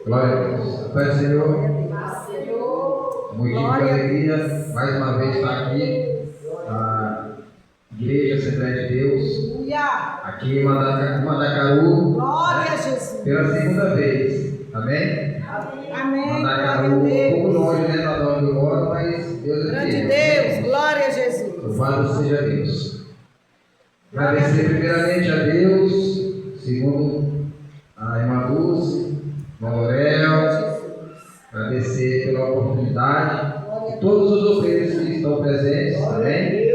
Glória a Deus. Pai, Senhor. Motivo de alegria, mais uma vez estar aqui na Igreja Assembleia de Deus, aqui em Mandacaru, Glória a Jesus. pela segunda vez. Amém? Amém. Mandacaru, Glória a um pouco Deus. longe, né, da onde eu moro, mas Deus é Grande fiel. Deus. Glória a Jesus. Louvado seja Deus. Agradecer primeiramente a Deus, segundo a irmã Dulce, irmã Lorel, agradecer pela oportunidade e todos os obreiros que estão presentes também,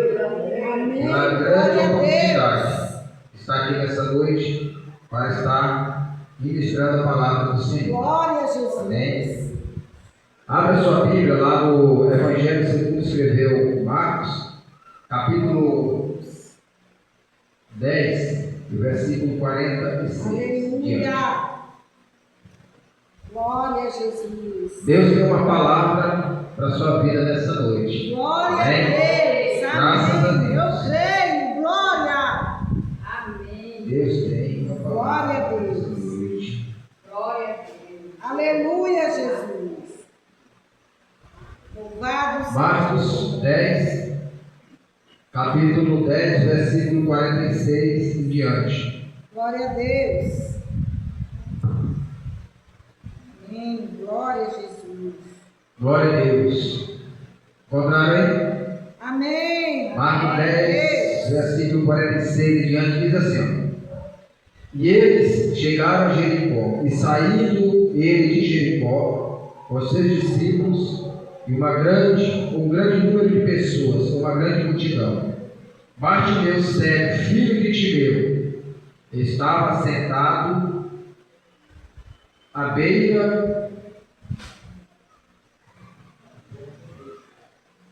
pela grande oportunidade de estar aqui nessa noite para estar ministrando a palavra do Senhor. Glória a Jesus. Amém? Abra sua Bíblia lá no Evangelho segundo escreveu Marcos, capítulo 10, versículo 46. Aleluia. Glória a Jesus. Deus tem uma palavra para a sua vida nessa noite. Glória Amém? a Deus. Graças a Amém. Deus. Eu creio. Glória. Amém. Deus tem uma palavra Glória a para Deus. essa noite. Glória a Deus. Aleluia, Jesus. Louvado seja Marcos 10, capítulo 10, versículo 46 em diante. Glória a Deus. Amém. Glória a Jesus. Glória a Deus. Encontraram aí? Amém. Marcos Glória a 10, Deus. versículo 46 em diante, diz assim: E eles chegaram a Jericó, e saindo ele de Jericó, com seus discípulos, e um grande número de pessoas, uma grande multidão. Bartimeu cego, filho de Timeu, estava sentado à beira.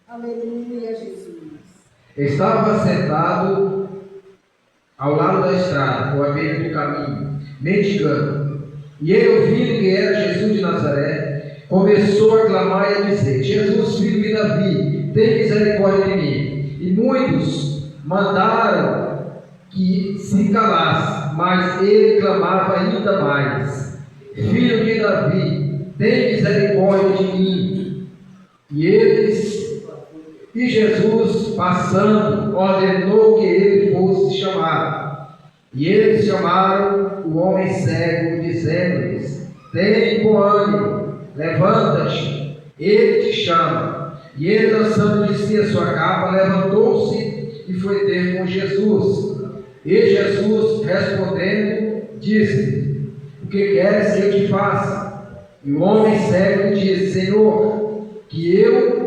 Aleluia, Jesus. Estava sentado ao lado da estrada, ou à beira do caminho, mendigando. E ele, ouvindo que era Jesus de Nazaré, começou a clamar e a dizer: Jesus, filho de Davi, tem misericórdia de mim. E muitos mandaram que se calasse, mas ele clamava ainda mais: Filho de Davi, tem misericórdia de mim. E Jesus, passando, ordenou que ele fosse chamado. E eles chamaram o homem cego, dizendo-lhes: Tem bom ânimo, levanta-te, ele te chama. E ele, lançando de si a sua capa, levantou-se e foi ter com Jesus. E Jesus, respondendo, disse: O que queres que eu te faça? E o homem cego disse: Senhor, que eu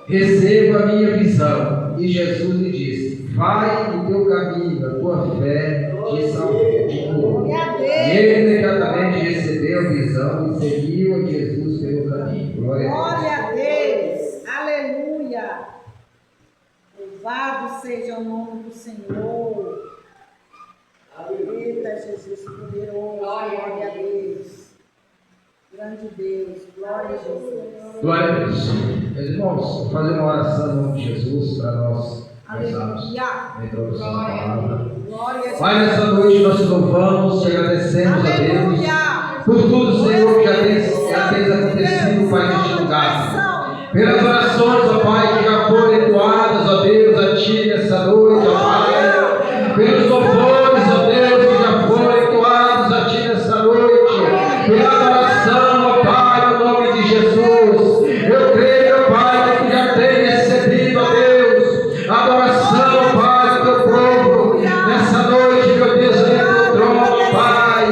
receba a minha visão. E Jesus lhe disse: Vai no teu caminho, a tua fé te salvou. E ele imediatamente recebeu a visão e seguiu a Jesus pelo caminho. Glória a Deus. Aleluia. Louvado seja o nome do Senhor. Eita, Jesus poderoso. Glória a Deus. Grande Deus. Glória a Jesus. Glória a Deus. Meus irmãos, vou fazer uma oração em nome de Jesus para nós começarmos a introdução da palavra. Pai, nessa noite nós te louvamos, te agradecemos, a Deus, por tudo, Senhor, que já tem acontecido, Pai, neste lugar. Pelas orações, ó Pai, que já foram entoadas, ó Deus, a Ti nessa noite, ó Pai. Pelos louvores, ó Deus, que já foram entoados a Ti nessa noite. Pela adoração, ó Pai, no nome de Jesus. Eu creio, ó Pai, que Tu já tem recebido, ó Deus, a adoração, ó Pai, do Teu povo. Nessa noite, meu Deus, ali no trono, ó Pai.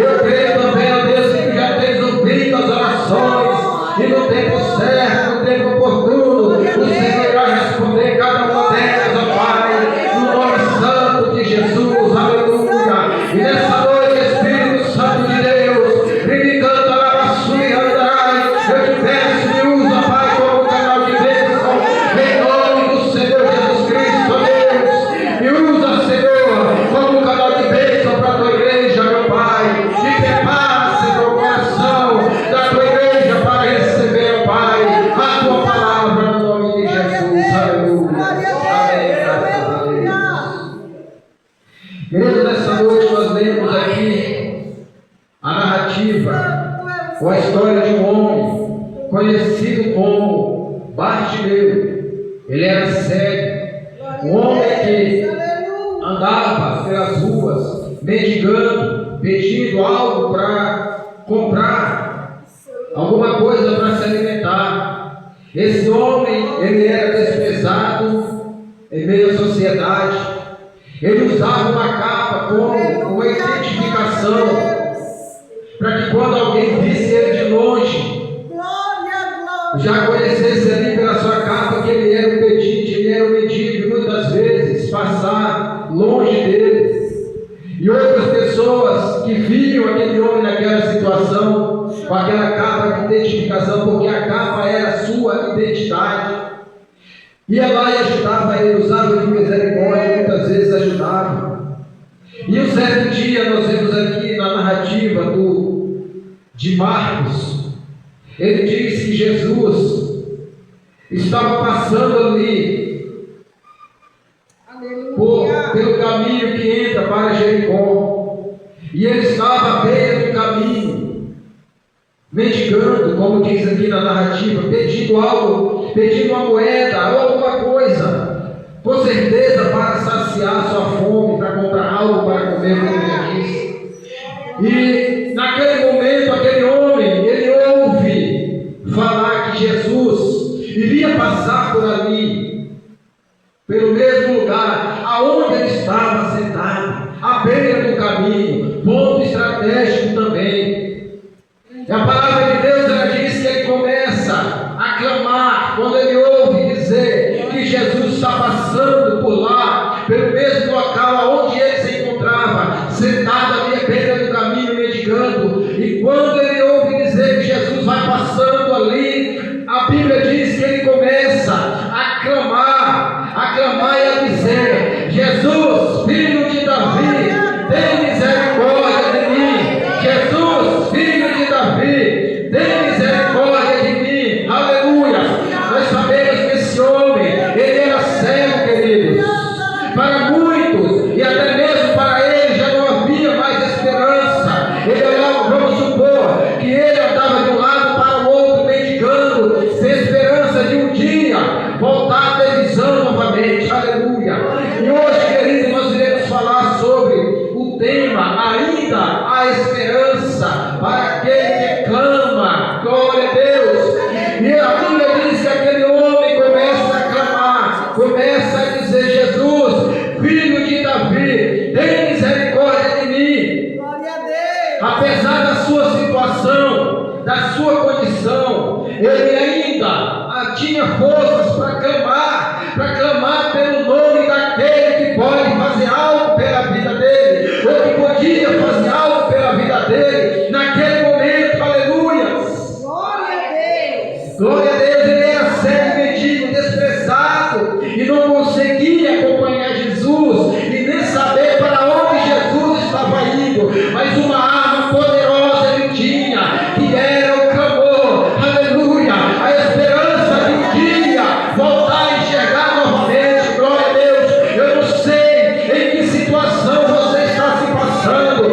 Eu creio também, ó Deus, que Tu já tens ouvido as orações. E no tempo certo, no tempo oportuno, o Senhor irá responder cada uma delas, ó Pai. No nome santo de Jesus, aleluia. E nessa noite, Espírito Santo de Deus, me canta a sua e andarai. Eu te peço, me usa, Pai, como canal de bênção, em nome do Senhor Jesus Cristo, ó Deus. Me usa, Senhor, como canal de bênção para a tua igreja, meu Pai. E prepara, Senhor, o coração da tua igreja para receber, ó Pai, a tua palavra no nome de Jesus. narrativa com a história de um homem conhecido como Bartimeu. Ele era cego, um homem que andava pelas ruas mendigando, pedindo algo para comprar, alguma coisa para se alimentar. Esse homem, ele era desprezado em meio à sociedade. Ele usava uma capa como uma identificação, para que quando alguém visse ele de longe, já conhecesse ali pela sua capa que ele era um pedinte, ele era um mendigo, e muitas vezes passar longe dele. E outras pessoas que viam aquele homem naquela situação, com aquela capa de identificação, porque a capa era a sua identidade, ia lá e ajudava ele, usava de misericórdia, muitas vezes ajudava. E um certo dia, nós vemos aqui na narrativa de Marcos, ele diz que Jesus estava passando ali pelo caminho que entra para Jericó, e ele estava à beira do caminho, mendigando, como diz aqui na narrativa, pedindo algo, pedindo uma moeda ou alguma coisa, com certeza para saciar sua fome, para comprar algo para comer, como ele disse. E naquele momento, aquele homem, ele ouve falar que Jesus iria passar por ali, pelo mesmo lugar aonde ele estava sentado, à beira do caminho, ponto estratégico também. E a palavra de Deus, ela diz que ele começa a clamar, quando ele ouve dizer que Jesus está passando por lá, pelo mesmo local aonde ele se encontrava, sentado ali à beira do caminho, mendigando. E quando ele ouve dizer que Jesus vai passando ali, a Bíblia diz que ele começa a clamar e a dizer: Jesus, filho de Davi, tem misericórdia de mim. Jesus, filho de Davi, tem misericórdia de mim. Aleluia. Nós sabemos que esse homem, ele era cego, queridos. Para muitos, e até mesmo para ele, já não havia mais esperança. Vamos supor que ele andava de um lado para o outro, mendigando, sem esperança de um dia voltar a ter visão novamente. Aleluia. E hoje, querido, nós iremos falar sobre o tema: ainda há esperança para aquele que clama. Glória a Deus. E a Bíblia diz que aquele homem começa a clamar, começa a dizer: Jesus, filho de Davi, tem misericórdia de mim. Glória a Deus. Apesar da sua situação, da sua condição, ele ainda tinha forças para clamar pelo nome daquele que pode fazer algo pela vida dele, ou que podia fazer algo pela vida dele naquele momento. Aleluia. Glória a Deus. Glória a Deus. Ele era cego, mendigo, desprezado, e não conseguia acompanhar Jesus e nem saber para onde Jesus estava indo, mas uma arma poderosa ele tinha, que era o clamor. Aleluia. A esperança de um dia voltar a enxergar novamente. Glória a Deus. Eu não sei em que situação você está se passando,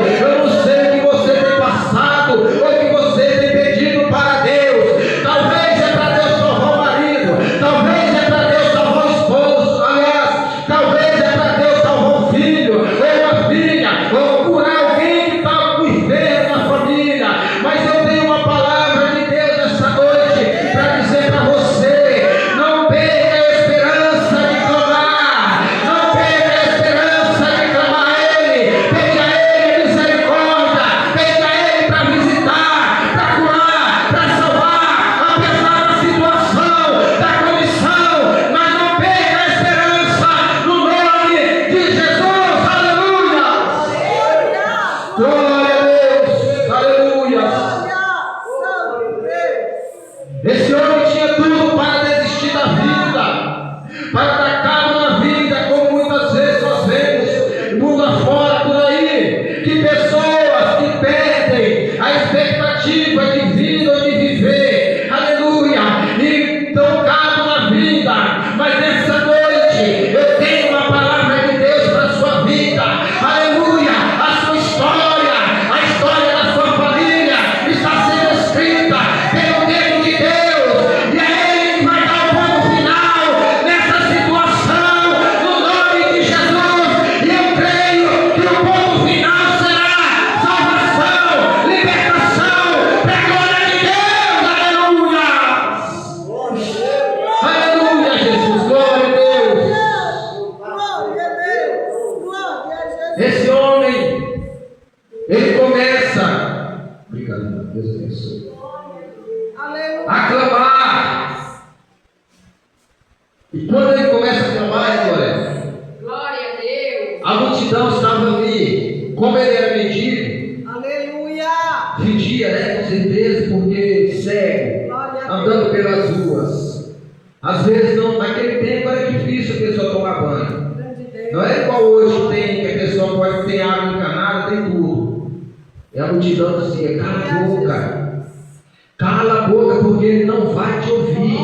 Deus abençoe. Aleluia. A clamar. E quando ele começa a clamar, glória a Deus, a multidão estava ali. Como ele era mendigo, aleluia, pedia, né, com certeza, porque cego, andando pelas ruas. Às vezes, não, naquele tempo era difícil a pessoa tomar banho. Não é igual hoje tem, que a pessoa pode ter água encanada, tem tudo. E a multidão dizia: cala a boca, cala a boca, porque ele não vai te ouvir.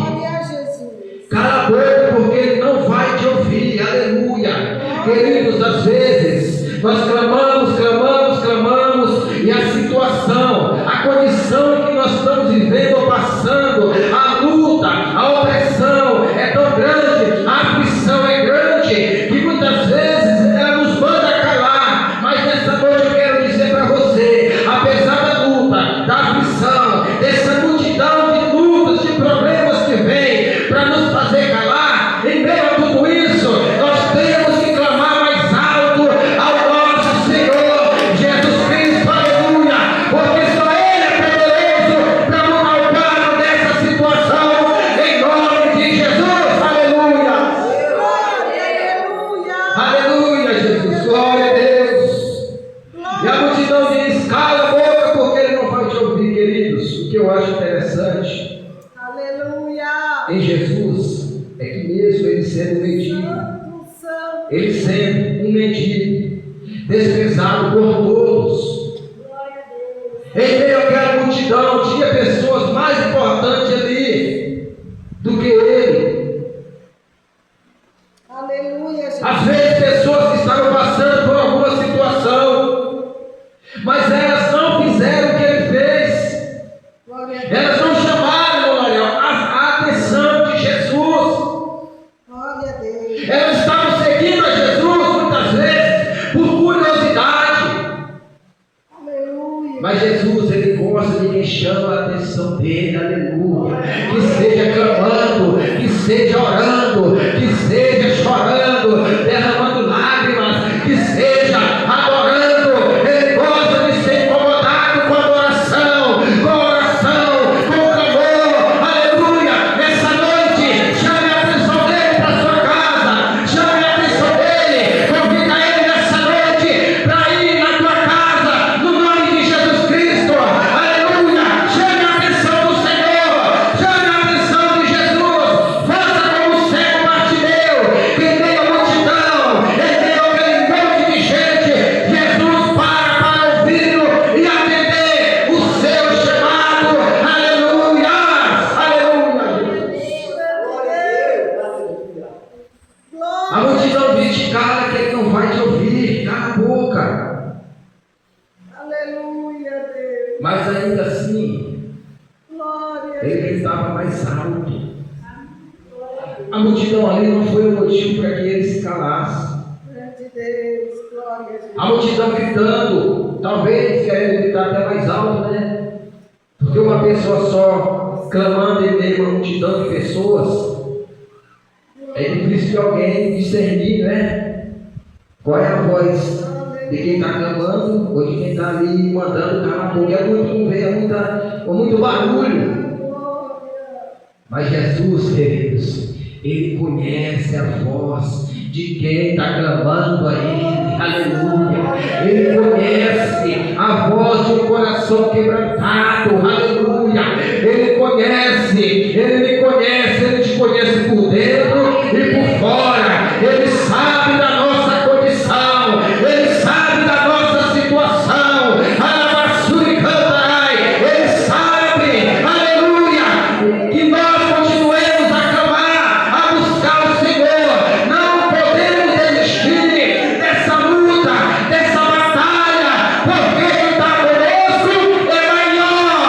Cala a boca, porque ele não vai te ouvir. Aleluia. Queridos, às vezes nós clamamos, e a situação, a condição em que nós estamos vivendo ou passando, a luta, a opressão é tão grande, a aflição é grande, que muitas vezes ela nos manda calar. Mas nessa noite eu quero dizer para você, apesar da luta, da aflição, dessa multidão de lutas, de problemas que vem para nos fazer calar, em meio a tudo isso, nós temos que clamar mais alto ao nosso Senhor Jesus Cristo, aleluia, porque só Ele é poderoso para mudar o quadro dessa situação, em nome de Jesus, aleluia. Aleluia, Jesus, glória a Deus. E a multidão diz: cala a boca, porque ele não vai te ouvir. Queridos, o que eu acho interessante, aleluia, em Jesus, é que mesmo ele sendo um mendigo, ele sendo um mendigo, desprezado por todos, em meio àquela multidão tinha pessoas mais importantes ali do que ele. Aleluia, Às vezes pessoas que estavam passando por alguma situação, mas elas não fizeram o que ele fez. Elas não chamaram a atenção de Jesus. Elas estavam seguindo a Jesus muitas vezes por curiosidade. Mas Jesus, ele gosta de quem chama a atenção dele, aleluia. Que seja clamando, que seja orando, que seja chorando, derramando lágrimas, que seja adorando. Ele gosta de ser incomodado com adoração, com oração, com clamor, aleluia. Nessa noite, chame a atenção dele para sua casa, chame a atenção dele, convida ele nessa noite para ir na tua casa, no nome de Jesus Cristo, aleluia. Chame a atenção do Senhor, chame a atenção de Jesus, faça como o cego Bartimeu, que em meio à multidão, em meio àquele monte de gente, Jesus para ouvi-lo e atender o seu chamado, aleluia, aleluia. A multidão diz: cala, que ele não vai te ouvir, cala a boca. Aleluia, Deus. Mas ainda assim, Glória. ele gritava mais alto. A multidão ali não foi o motivo para que ele se calasse. Grande Deus, glória a Deus. A multidão gritando, talvez querendo gritar até mais alto, né? Porque uma pessoa só clamando em meio a uma multidão de pessoas, é difícil de alguém discernir, né? Qual é a voz de quem está clamando ou de quem está ali mandando calar a boca. É muito barulho. Mas Jesus, queridos, Ele conhece a voz de quem está clamando a Ele, aleluia. Ele conhece a voz de um coração quebrantado, aleluia. Ele conhece, Ele me conhece, Ele te conhece por dentro e por fora. Ele sabe da nossa condição, Ele sabe da nossa situação, Ele sabe, aleluia, que nós continuemos a clamar, a buscar o Senhor. Não podemos desistir dessa luta, dessa batalha, porque quem está conosco é maior,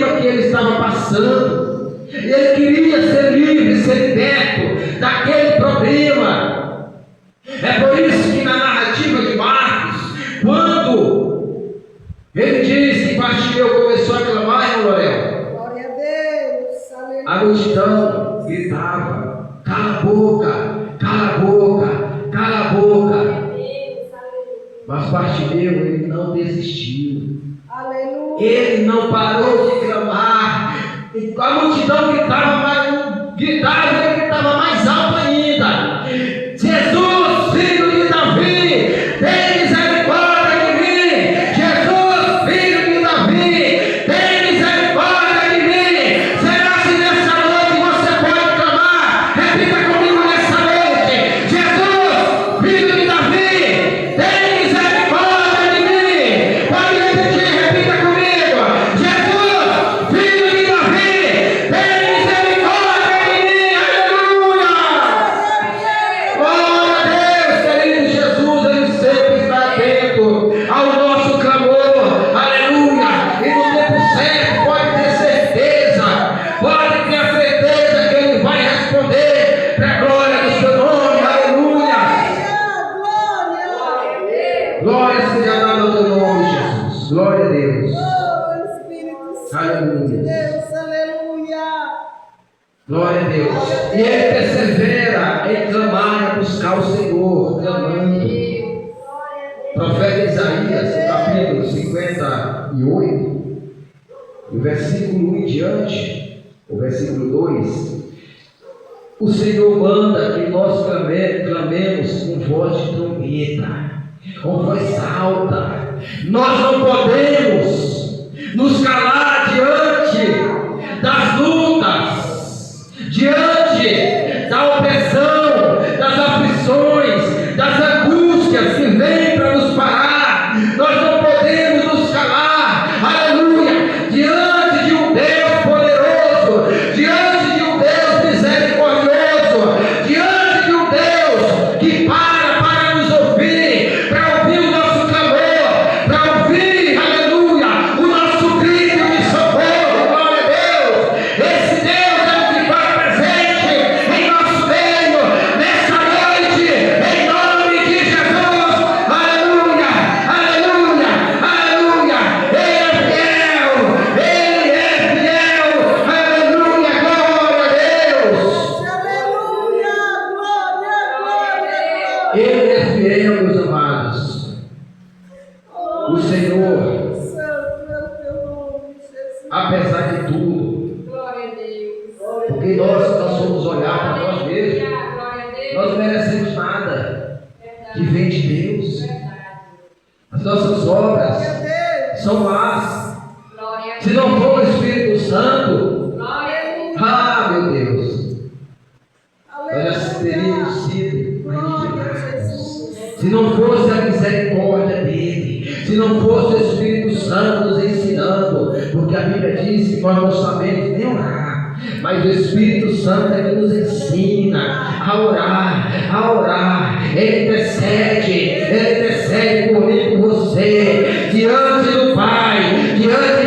problema que ele estava passando. Ele queria ser livre, ser liberto daquele problema. É por isso que na narrativa de Marcos, quando ele diz que Bartimeu começou a clamar, irmão Lorel, glória a Deus, aleluia. A multidão gritava: cala a boca, cala a boca, cala a boca. Mas Bartimeu, ele não desistiu. Aleluia. Ele não parou de clamar. E a multidão gritava, ele gritava mais alto ainda: Jesus, filho de Davi, tem misericórdia de mim. Jesus, filho de Davi, tem misericórdia de mim. Será que nessa noite você pode clamar? Repita comigo nessa noite: Jesus, filho de Davi, tem misericórdia de mim. Pode repetir, repita comigo: Jesus, filho de Davi, tem misericórdia de mim. Aleluia! Glória a Deus, querido. Jesus, ele sempre está atento ao nosso clamor. Aleluia! E no tempo certo, pode ter certeza que ele vai responder para a glória do seu nome. Aleluia! Glória. Glória seja dada ao teu nome, Jesus. Glória a Deus. Oh, Espírito Santo Aleluia. de Deus, aleluia. Glória a Deus. E ele persevera em clamar e buscar o Senhor, clamando. Profeta Isaías, capítulo 58, o versículo 1 em diante, o versículo 2, o Senhor manda que nós clamemos com voz de trombeta, com voz alta. Nós não podemos nos calar diante das lutas, diante da opressão, das aflições, das angústias que vêm para nos parar. Nós não podemos nos calar, aleluia, diante de um Deus poderoso, diante de um Deus misericordioso, diante de um Deus que para nos ouvir, para ouvir o nosso clamor, para ouvir, aleluia, o nosso grito de socorro. Glória a Deus. Esse Deus é o que vai presente em nosso meio, nessa noite, em nome de Jesus. Aleluia, aleluia, aleluia. Ele é fiel, aleluia, glória a Deus. Aleluia, glória. Ele é fiel, meus amados. O Senhor, Santo é o teu nome, Jesus. apesar de tudo, Glória a Deus. porque nós somos olhar para nós mesmos, Glória a Deus. nós não merecemos nada que vem de Deus. Verdade. As nossas Glória a obras Deus. são más. Glória a Se não for o Espírito Santo, Glória a Deus. meu Deus, nós já teríamos Aleluia. sido Glória a aniquilados. Jesus. Se não fosse a misericórdia dele, se não fosse o Espírito Santo nos ensinando, porque a Bíblia diz que nós não sabemos nem orar, mas o Espírito Santo é que nos ensina a orar. Ele intercede por mim e por você, diante do Pai, diante